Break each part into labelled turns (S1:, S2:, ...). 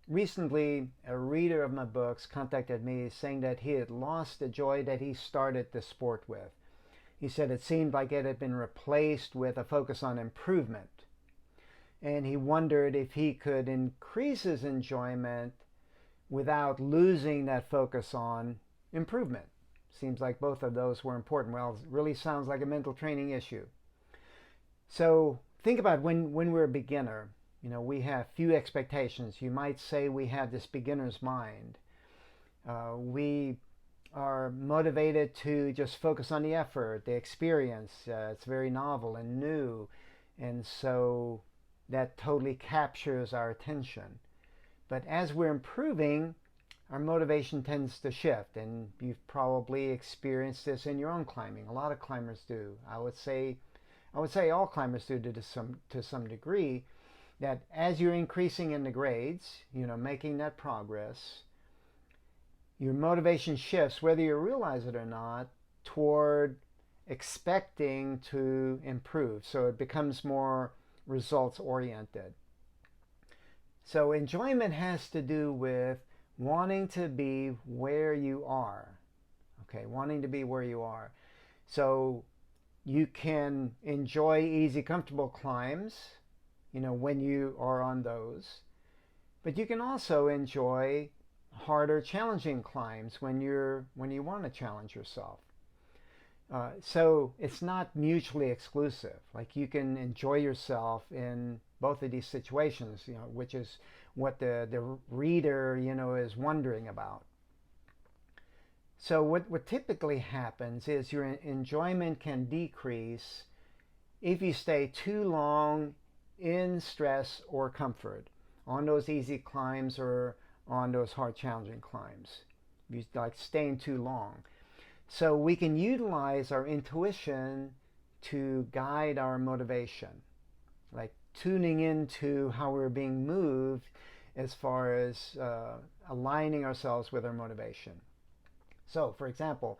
S1: Recently, a reader of my books contacted me saying that he had lost the joy that he started the sport with. He said it seemed like it had been replaced with a focus on improvement. And he wondered if he could increase his enjoyment without losing that focus on improvement. Seems like both of those were important. Well, it really sounds like a mental training issue. So think about when we're a beginner. We have few expectations. You might say we have this beginner's mind. We are motivated to just focus on the effort, the experience. It's very novel and new, and so that totally captures our attention. But as we're improving, our motivation tends to shift, and you've probably experienced this in your own climbing. A lot of climbers do. I would say all climbers do to some degree. That as you're increasing in the grades, making that progress, your motivation shifts, whether you realize it or not, toward expecting to improve. So it becomes more results oriented. So enjoyment has to do with wanting to be where you are. Okay, wanting to be where you are. So you can enjoy easy, comfortable climbs, when you are on those. But you can also enjoy harder, challenging climbs when you want to challenge yourself. So it's not mutually exclusive. Like you can enjoy yourself in both of these situations, which is what the reader, is wondering about. So what typically happens is your enjoyment can decrease if you stay too long in stress or comfort on those easy climbs or on those hard challenging climbs. You like staying too long. So we can utilize our intuition to guide our motivation, like tuning into how we're being moved as far as aligning ourselves with our motivation. So, for example,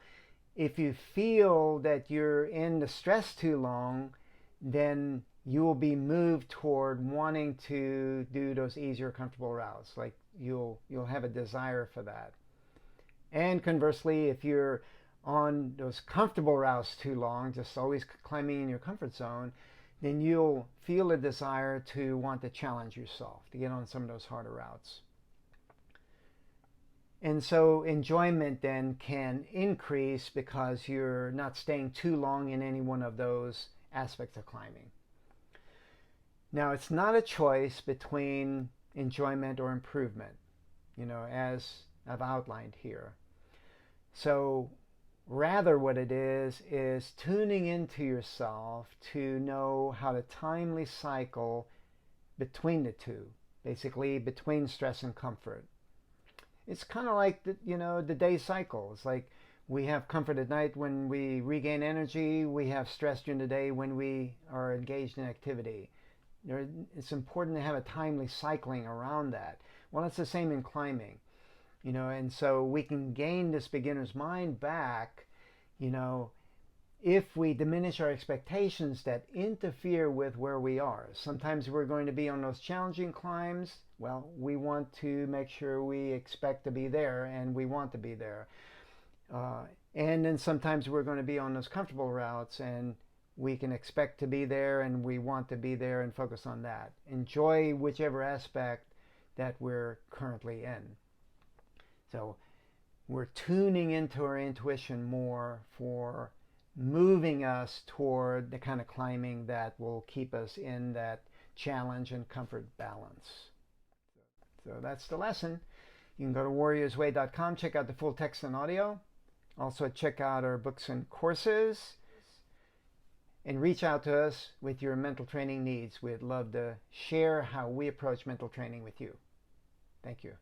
S1: if you feel that you're in the stress too long, then you will be moved toward wanting to do those easier, comfortable routes. Like you'll have a desire for that. And conversely, if you're on those comfortable routes too long, just always climbing in your comfort zone, then you'll feel a desire to want to challenge yourself, to get on some of those harder routes. And so enjoyment then can increase because you're not staying too long in any one of those aspects of climbing. Now, it's not a choice between enjoyment or improvement, as I've outlined here. So rather what it is tuning into yourself to know how to timely cycle between the two, basically between stress and comfort. It's kind of like the day cycle. It's like we have comfort at night when we regain energy. We have stress during the day when we are engaged in activity. It's important to have a timely cycling around that. Well, it's the same in climbing, and so we can gain this beginner's mind back, if we diminish our expectations that interfere with where we are. Sometimes we're going to be on those challenging climbs. Well, we want to make sure we expect to be there and we want to be there. And then sometimes we're going to be on those comfortable routes and we can expect to be there and we want to be there and focus on that. Enjoy whichever aspect that we're currently in. So we're tuning into our intuition more for moving us toward the kind of climbing that will keep us in that challenge and comfort balance. So that's the lesson. You can go to warriorsway.com, check out the full text and audio. Also check out our books and courses. And reach out to us with your mental training needs. We'd love to share how we approach mental training with you. Thank you.